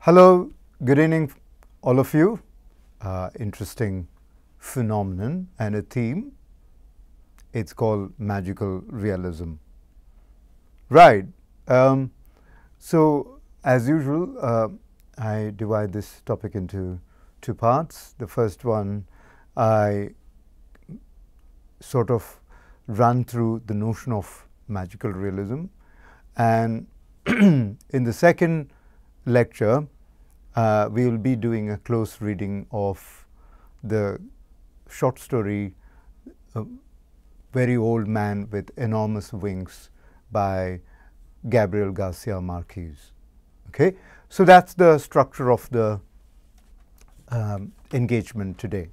Hello, good evening all of you. Interesting phenomenon and a theme. It's called magical realism. Right. So as usual, I divide this topic into two parts. The first one, I sort of run through the notion of magical realism, and in the second lecture, we will be doing a close reading of the short story Very Old Man with Enormous Wings by Gabriel Garcia Marquez. Okay? So that's the structure of the engagement today.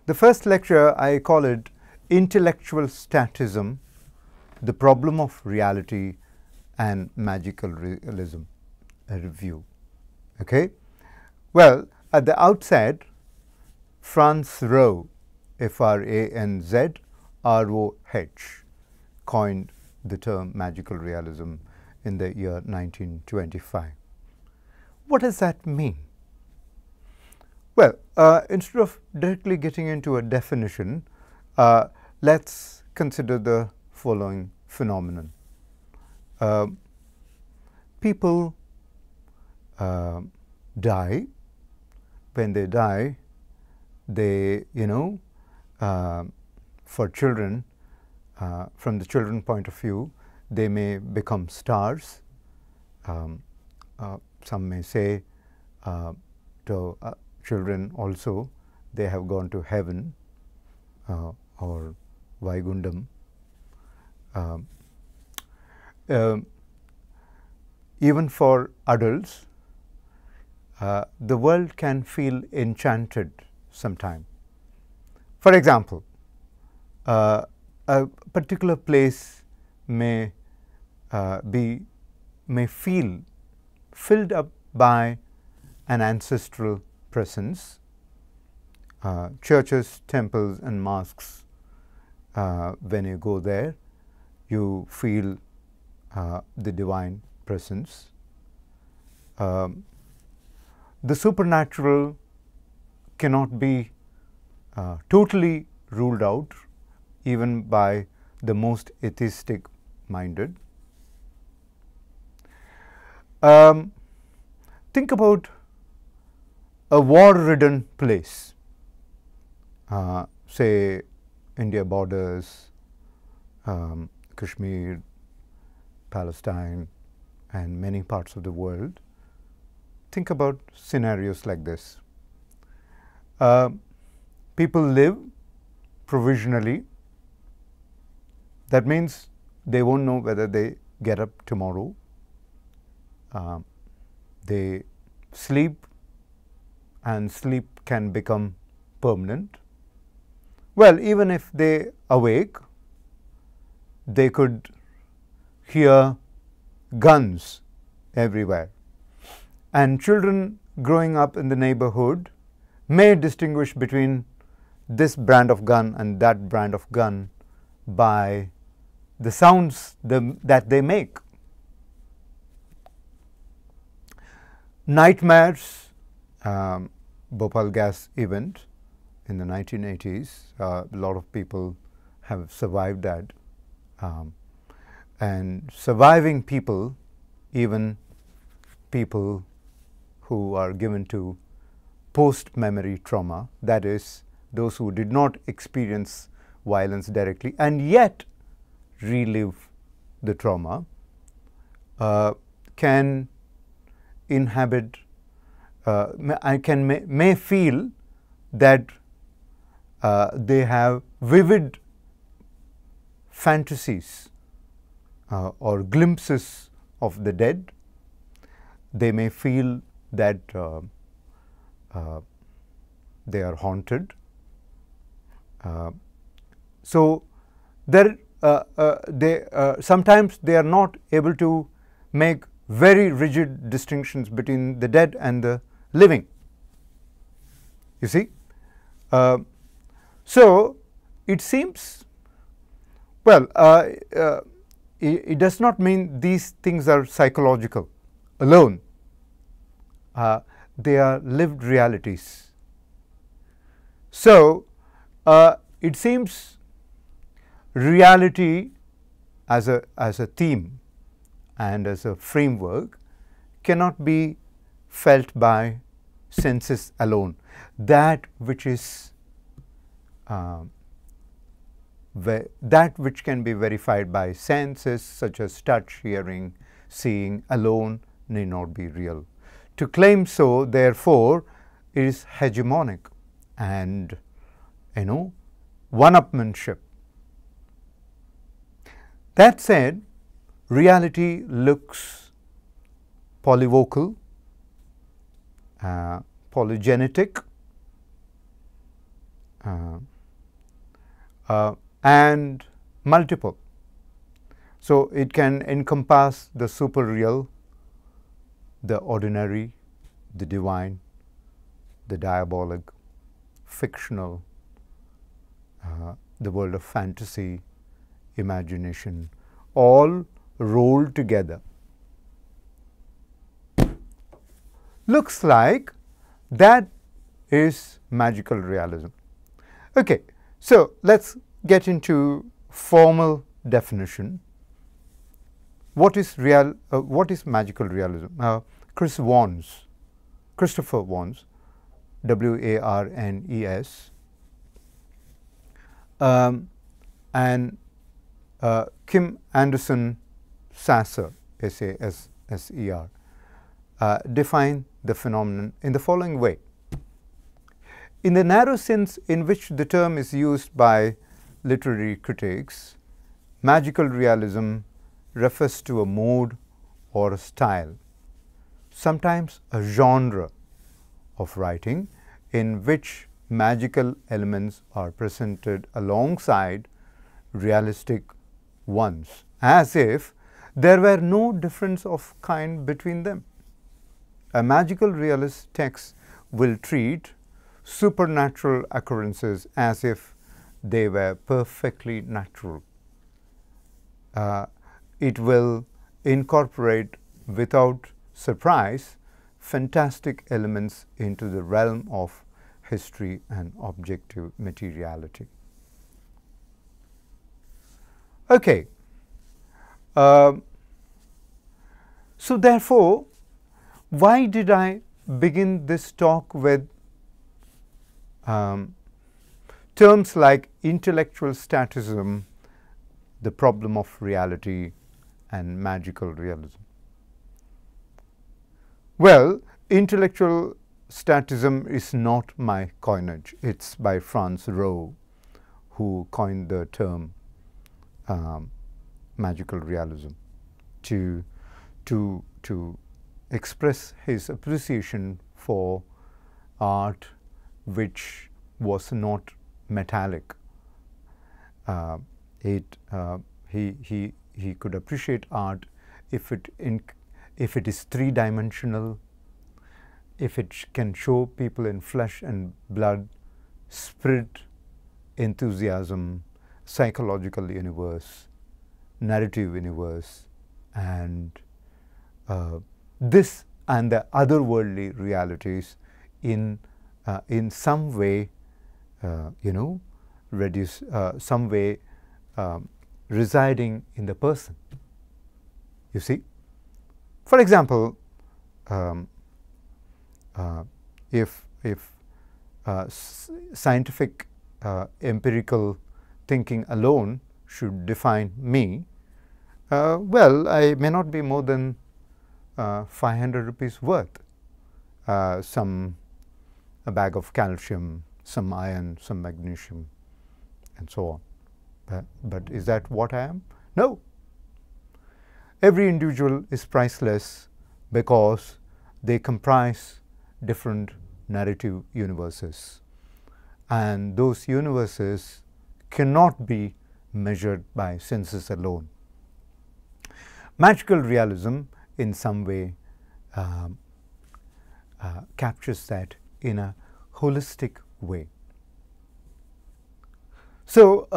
The first lecture, I call it Intellectual Statism, the Problem of Reality and Magical Realism, a review. Okay? Well, at the outset, Franz Roh, F-R-A-N-Z-R-O-H, coined the term magical realism in the year 1925. What does that mean? Well, instead of directly getting into a definition, let's consider the following phenomenon. People die. When they die, they, for children, from the children point of view, they may become stars. Some may say to children also, they have gone to heaven or Vaigundam. Even for adults, the world can feel enchanted sometime. For example, a particular place may feel filled up by an ancestral presence. Churches, temples, and mosques, when you go there, you feel the divine presence. The supernatural cannot be totally ruled out even by the most atheistic minded. Think about a war-ridden place, say India borders, Kashmir, Palestine, and many parts of the world. Think about scenarios like this. People live provisionally. That means they won't know whether they get up tomorrow. They sleep, and sleep can become permanent. Well, even if they awake, they could hear guns everywhere. And children growing up in the neighborhood may distinguish between this brand of gun and that brand of gun by the sounds that they make. Nightmares, Bhopal gas event in the 1980s, a lot of people have survived that. And surviving people, even people who are given to post-memory trauma, that is, those who did not experience violence directly and yet relive the trauma, can inhabit, may feel that they have vivid fantasies or glimpses of the dead. They may feel that they are haunted. So sometimes they are not able to make very rigid distinctions between the dead and the living. You see? So it seems, well, it does not mean these things are psychological alone. they are lived realities. So, it seems reality as a theme and as a framework cannot be felt by senses alone. That which is that which can be verified by senses such as touch, hearing, seeing alone need not be real. To claim so, therefore, is hegemonic and, one-upmanship. That said, reality looks polyvocal, polygenetic, and multiple. So, it can encompass the superreal, the ordinary, the divine, the diabolic, fictional, the world of fantasy, imagination, all rolled together. Looks like that is magical realism. Okay, so let's get into formal definition. What is magical realism? Christopher Warnes, W-A-R-N-E-S, and Kim Anderson Sasser, S-A-S-S-E-R, define the phenomenon in the following way. In the narrow sense in which the term is used by literary critics, magical realism refers to a mode or a style, sometimes a genre of writing in which magical elements are presented alongside realistic ones, as if there were no difference of kind between them. A magical realist text will treat supernatural occurrences as if they were perfectly natural. It will incorporate without surprise fantastic elements into the realm of history and objective materiality. Okay. So, therefore, why did I begin this talk with terms like intellectual statism, the problem of reality, and magical realism? Well, intellectual statism is not my coinage. It's by Franz Rowe, who coined the term magical realism to express his appreciation for art which was not metallic. He could appreciate art if it is three-dimensional, if it can show people in flesh and blood, spirit, enthusiasm, psychological universe, narrative universe, and this and the otherworldly realities in some way, some way residing in the person. You see, for example, if scientific empirical thinking alone should define me, well, I may not be more than 500 rupees worth. A bag of calcium, some iron, some magnesium, and so on. But is that what I am? No. Every individual is priceless because they comprise different narrative universes, and those universes cannot be measured by senses alone. Magical realism in some way captures that in a holistic way. So,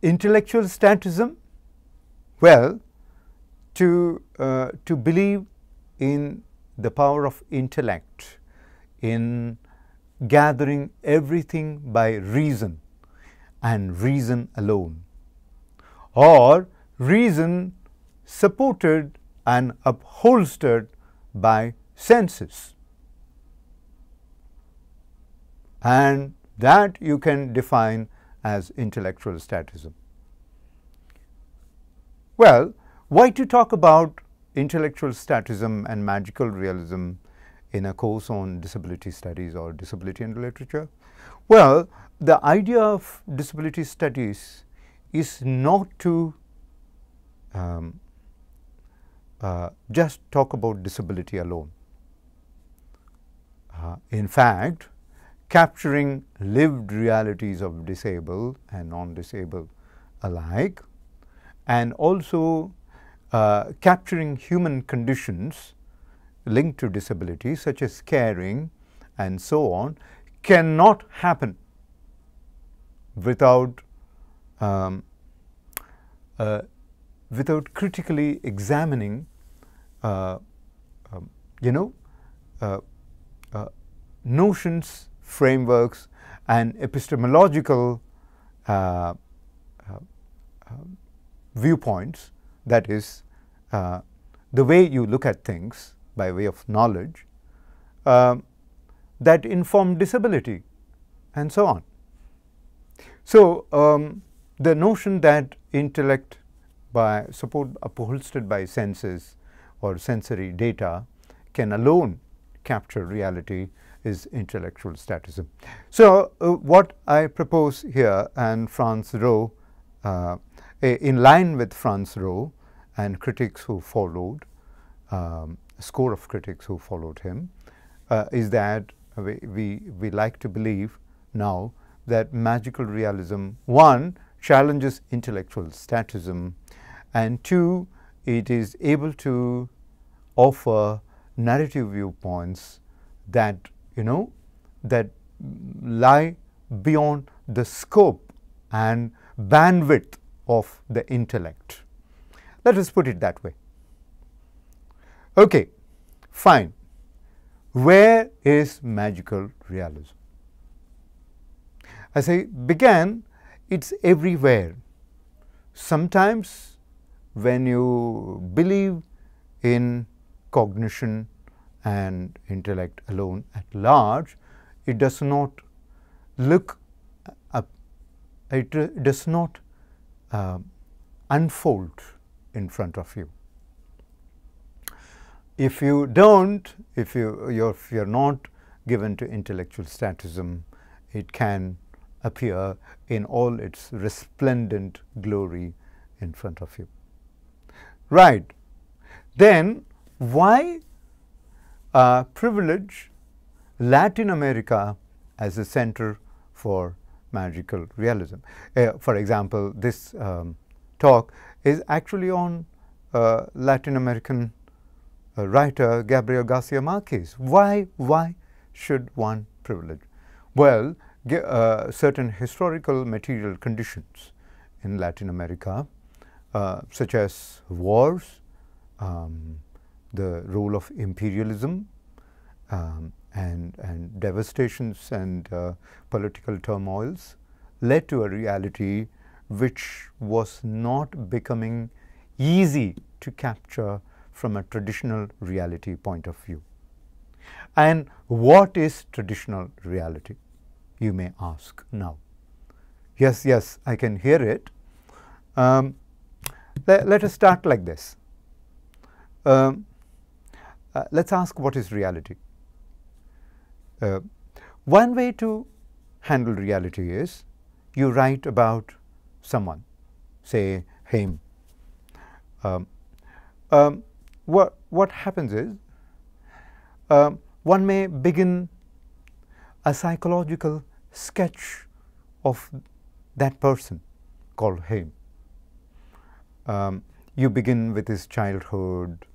intellectual statism, well, to believe in the power of intellect in gathering everything by reason and reason alone, or reason supported and upholstered by senses. And that you can define as intellectual statism. Well, why to talk about intellectual statism and magical realism in a course on disability studies or disability and literature? Well, the idea of disability studies is not to just talk about disability alone. In fact, capturing lived realities of disabled and non-disabled alike, and also capturing human conditions linked to disability, such as caring and so on, cannot happen without without critically examining notions, frameworks, and epistemological viewpoints, that is, the way you look at things by way of knowledge, that inform disability, and so on. So, the notion that intellect by upholstered by senses or sensory data can alone capture reality is intellectual statism. So, what I propose here, and Franz Rowe, in line with Franz Rowe and critics who followed, a score of critics who followed him, is that we like to believe now that magical realism, one, challenges intellectual statism, and two, it is able to offer narrative viewpoints that that lie beyond the scope and bandwidth of the intellect. Let us put it that way. Okay, fine. Where is magical realism? As I began, it's everywhere. Sometimes when you believe in cognition and intellect alone at large, it does not look up, it does not unfold in front of you. If you don't, if you're not given to intellectual statism, it can appear in all its resplendent glory in front of you. Right. Then why privilege Latin America as a center for magical realism? For example, this talk is actually on Latin American writer Gabriel Garcia Marquez. Why should one privilege? Well, certain historical material conditions in Latin America, such as wars, the role of imperialism, and devastations and political turmoils, led to a reality which was not becoming easy to capture from a traditional reality point of view. And what is traditional reality, you may ask now? Yes, I can hear it. Let us start like this. Let's ask, what is reality? One way to handle reality is you write about someone, say him. What happens is one may begin a psychological sketch of that person called him. You begin with his childhood,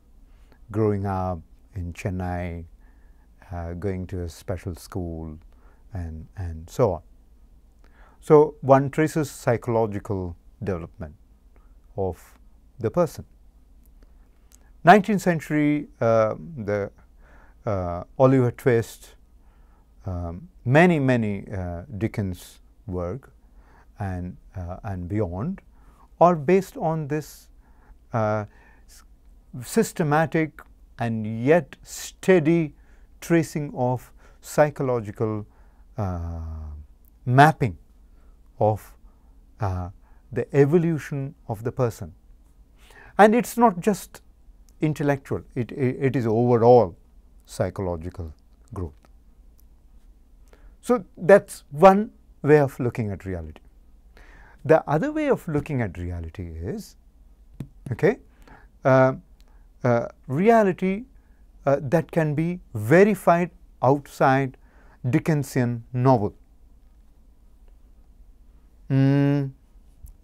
growing up in Chennai, going to a special school, and so on. So one traces psychological development of the person. 19th century, the Oliver Twist, many Dickens work and beyond, are based on this systematic and yet steady tracing of psychological mapping of the evolution of the person. And it is not just intellectual, it is overall psychological growth. So, that is one way of looking at reality. The other way of looking at reality is, okay, reality that can be verified outside Dickensian novel.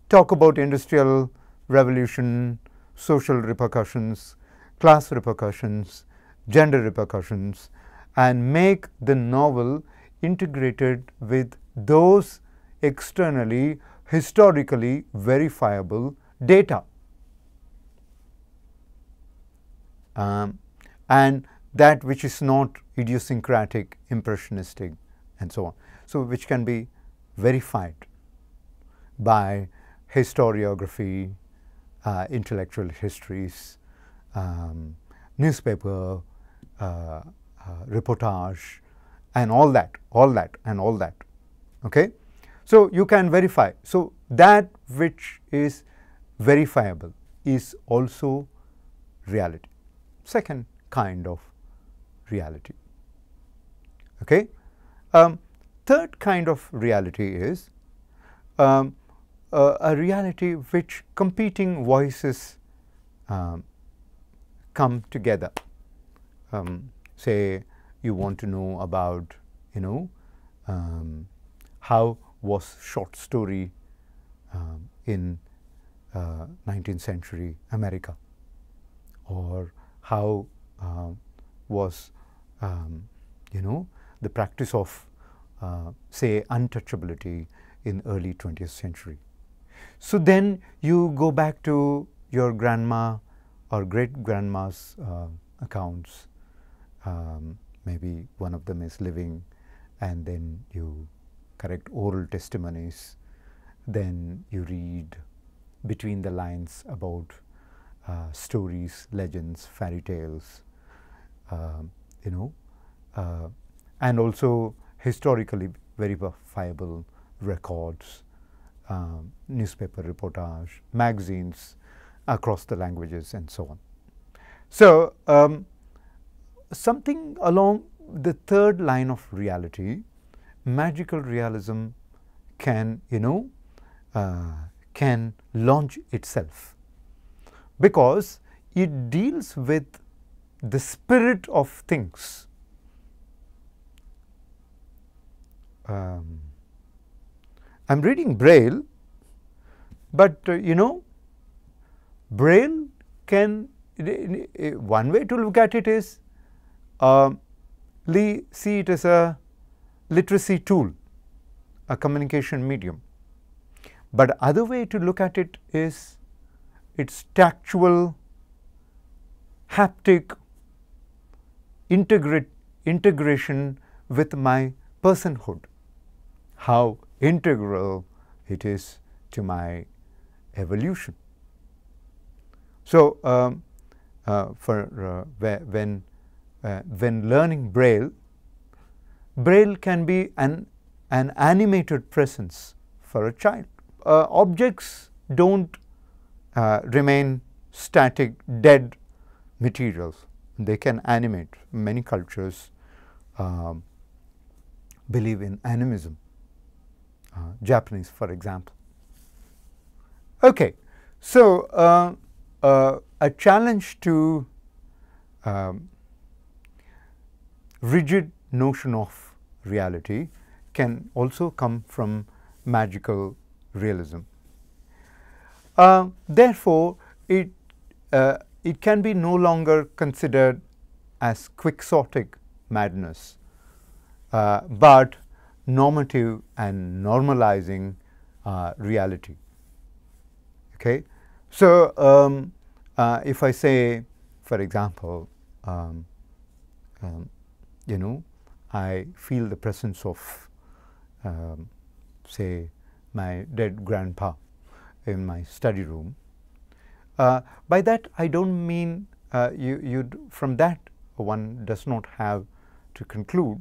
Talk about industrial revolution, social repercussions, class repercussions, gender repercussions, and make the novel integrated with those externally, historically verifiable data. And that which is not idiosyncratic, impressionistic, and so on. So, which can be verified by historiography, intellectual histories, newspaper, reportage, and all that. Okay? So, you can verify. So, that which is verifiable is also reality, second kind of reality. Okay? Third kind of reality is a reality which competing voices come together. Say you want to know about, how was short story in 19th century America, or how was the practice of say untouchability in early 20th century. So, then you go back to your grandma or great grandma's accounts, maybe one of them is living, and then you correct oral testimonies, then you read between the lines about stories, legends, fairy tales, and also historically verifiable records, newspaper reportage, magazines across the languages, and so on. So, something along the third line of reality, magical realism can, can launch itself, because it deals with the spirit of things. I am reading Braille, but Braille can, one way to look at it is see it as a literacy tool, a communication medium. But other way to look at it is its tactual, haptic integration with my personhood, how integral it is to my evolution. So, when learning Braille, Braille can be an animated presence for a child. Objects don't remain static, dead materials. They can animate. Many cultures believe in animism, Japanese, for example. Okay. So, a challenge to rigid notion of reality can also come from magical realism. Therefore, it can be no longer considered as quixotic madness, but normative and normalizing reality. Okay. So, if I say, for example, you know, I feel the presence of, say, my dead grandpa in my study room. By that, I don't mean from that one does not have to conclude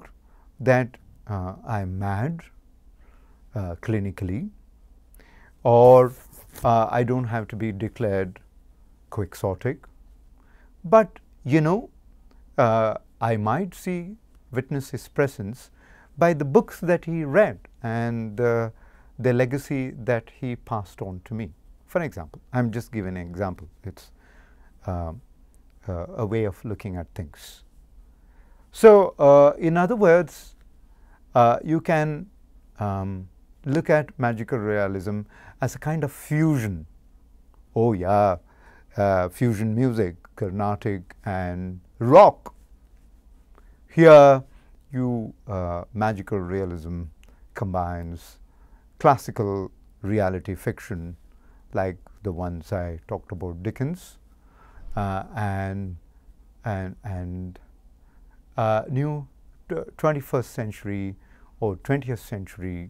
that I'm mad clinically, or I don't have to be declared quixotic. But, you know, I might witness his presence by the books that he read and the legacy that he passed on to me. For example, I'm just giving an example. It's a way of looking at things. So, in other words, you can look at magical realism as a kind of fusion. Oh yeah, fusion music, Carnatic and rock. Here, magical realism combines classical reality fiction, like the ones I talked about, Dickens, and new 21st century or 20th century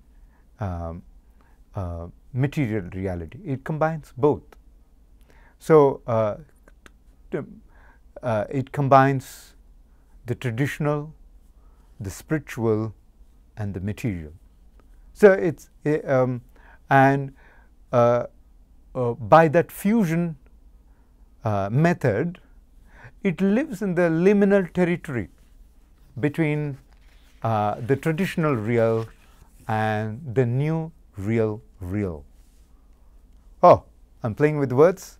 material reality. It combines both. So, it combines the traditional, the spiritual, and the material. So, it's by that fusion method, it lives in the liminal territory between the traditional real and the new real. Oh, I'm playing with words?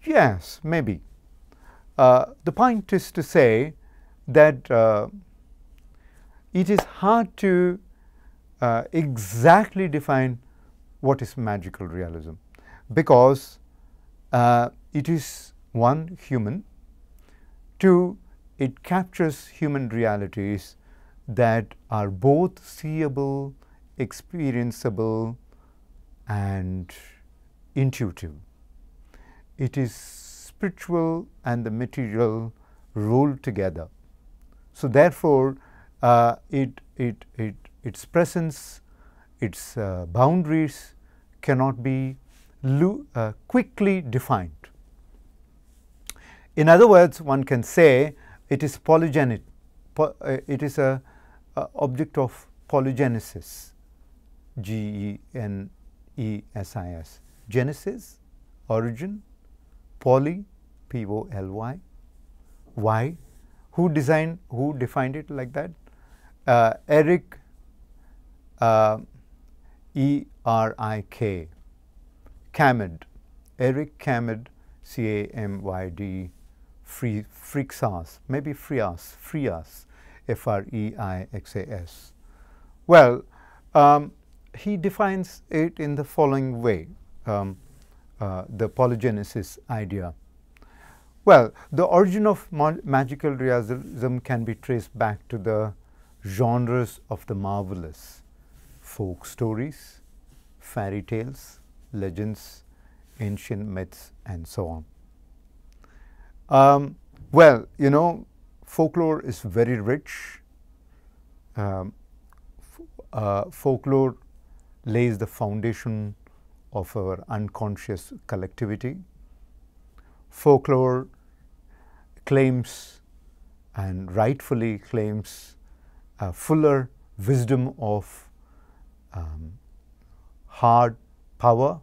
Yes, maybe. The point is to say that it is hard to exactly define what is magical realism, because it is one, human, two, it captures human realities that are both seeable, experienceable, and intuitive. It is spiritual and the material rolled together. So therefore, its presence, its boundaries cannot be quickly defined. In other words, one can say it is polygenic. It is a object of polygenesis. Genesis. Genesis, origin, poly, P-O-L-Y. Why? Who defined it like that? Eric, E-R-I-K, Camayd, Eric Camayd, C-A-M-Y-D, Freixas, maybe Freixas, F-R-E-I-X-A-S. Well, he defines it in the following way, the polygenesis idea. Well, the origin of magical realism can be traced back to the genres of the marvelous: folk stories, fairy tales, legends, ancient myths, and so on. Well, you know, folklore is very rich. Folklore lays the foundation of our unconscious collectivity. Folklore claims, and rightfully claims, a fuller wisdom of hard power,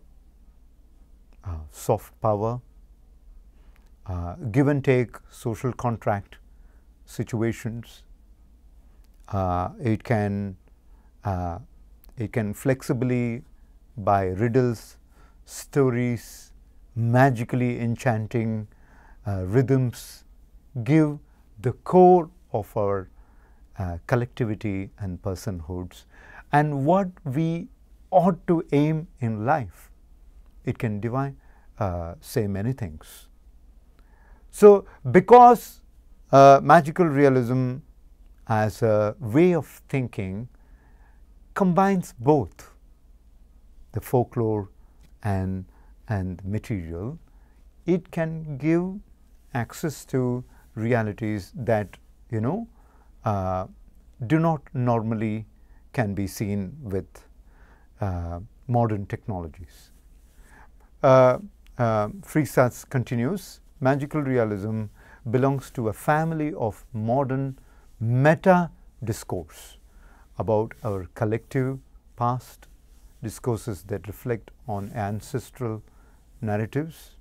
soft power, give and take social contract situations. It can flexibly, by riddles, stories, magically enchanting rhythms, give the core of our collectivity and personhoods, and what we ought to aim in life. It can say many things. So, because magical realism as a way of thinking combines both the folklore and material, it can give access to realities that, you know, do not normally can be seen with modern technologies. Freixas continues, magical realism belongs to a family of modern meta discourse about our collective past, discourses that reflect on ancestral narratives,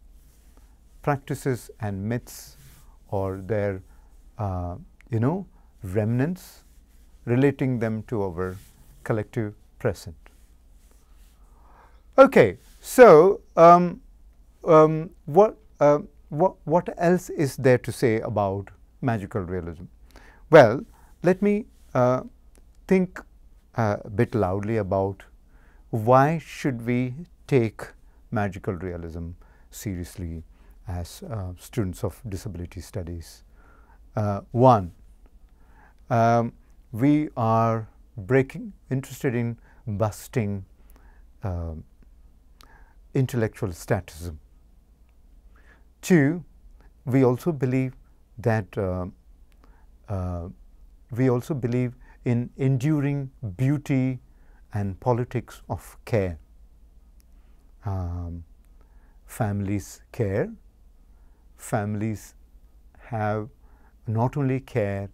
practices and myths, or their remnants, relating them to our collective present. Okay, so what else is there to say about magical realism? Well, let me think a bit loudly about why should we take magical realism seriously as students of disability studies. One, we are interested in busting intellectual statism. Two, we also believe that in enduring beauty and politics of care. Families care. Families have not only care,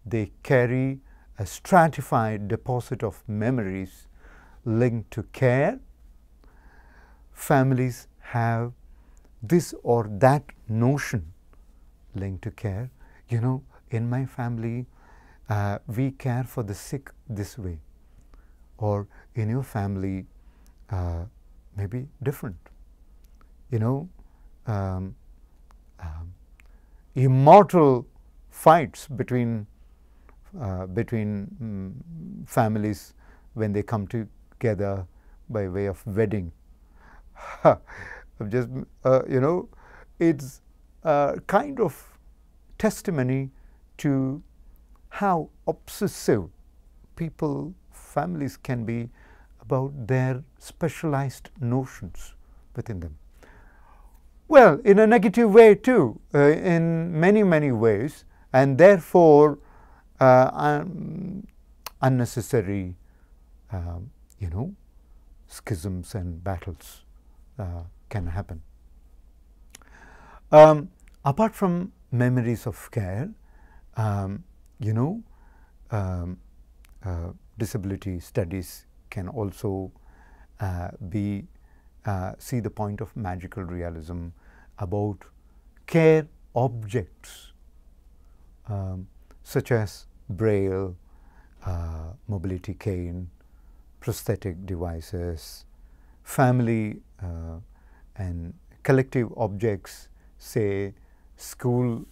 they carry a stratified deposit of memories linked to care. Families have this or that notion linked to care. You know, in my family, we care for the sick this way, or in your family, maybe different. You know, immortal fights between families when they come together by way of wedding. Just it's a kind of testimony to how obsessive families can be about their specialized notions within them. Well, in a negative way too, in many, many ways, and therefore unnecessary, schisms and battles can happen. Apart from memories of care, disability studies can also see the point of magical realism about care objects such as braille, mobility cane, prosthetic devices, family and collective objects, say school,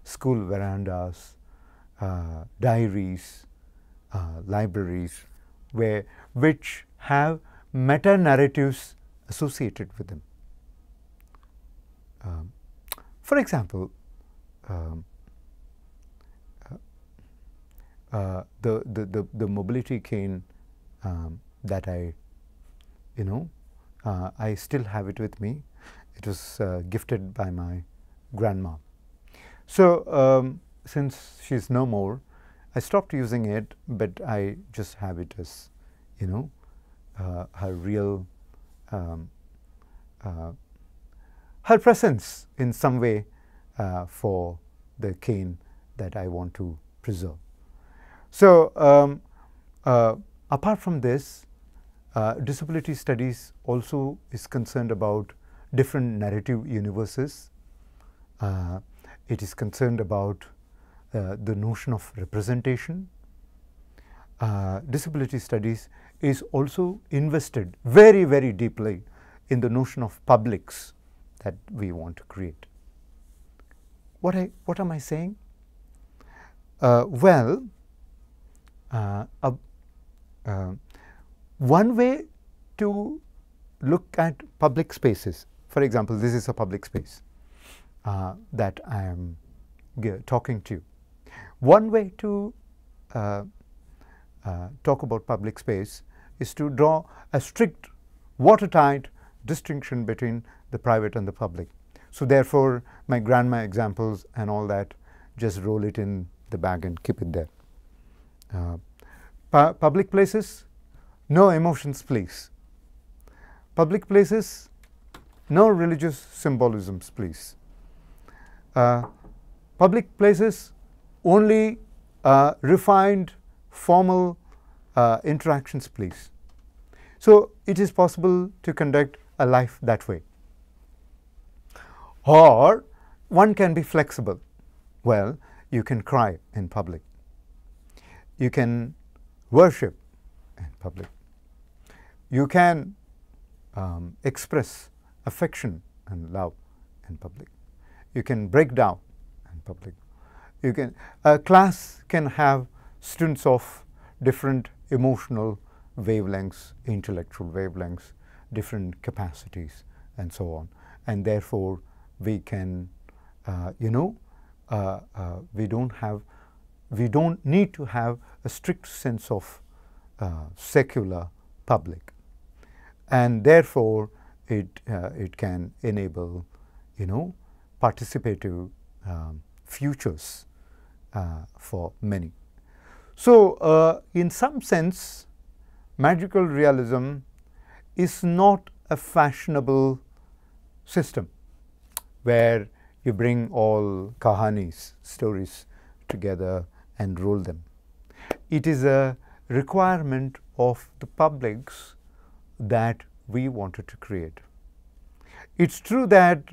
school verandas, diaries, libraries, which have meta-narratives associated with them. For example, the mobility cane that I still have it with me. It was gifted by my grandma. So since she's no more, I stopped using it, but I just have it as her real her presence in some way for the cane that I want to preserve. So apart from this, disability studies also is concerned about different narrative universes. It is concerned about the notion of representation. Disability studies is also invested very, very deeply in the notion of publics that we want to create. What am I saying? Well, one way to look at public spaces, for example, this is a public space that I am talking to. One way to talk about public space is to draw a strict, watertight distinction between the private and the public. So therefore, my grandma examples and all that just roll it in the bag and keep it there. Public places, no emotions, please. Public places, no religious symbolisms, please. Public places, only refined, formal interactions, please. So it is possible to conduct a life that way. Or one can be flexible. Well, you can cry in public. You can worship in public. You can express affection and love in public. You can break down in public. You can, a class can have students of different emotional wavelengths, intellectual wavelengths, different capacities, and so on. And therefore, we can, we don't need to have a strict sense of secular public, and therefore it can enable, participative futures for many. So, in some sense, magical realism is not a fashionable system where you bring all kahanis, stories together and roll them. It is a requirement of the publics that we wanted to create. It's true that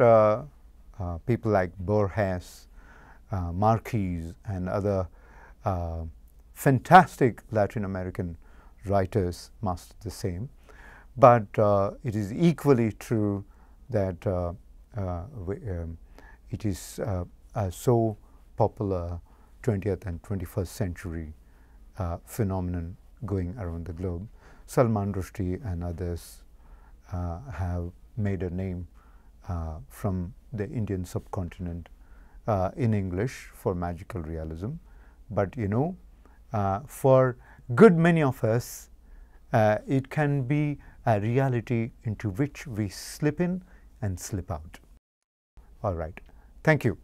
people like Borges, Marquez, and other fantastic Latin American writers must the same, but it is equally true that it is a so popular 20th and 21st century phenomenon going around the globe. Salman Rushdie and others have made a name from the Indian subcontinent in English for magical realism. But for good many of us, it can be a reality into which we slip in and slip out. All right. Thank you.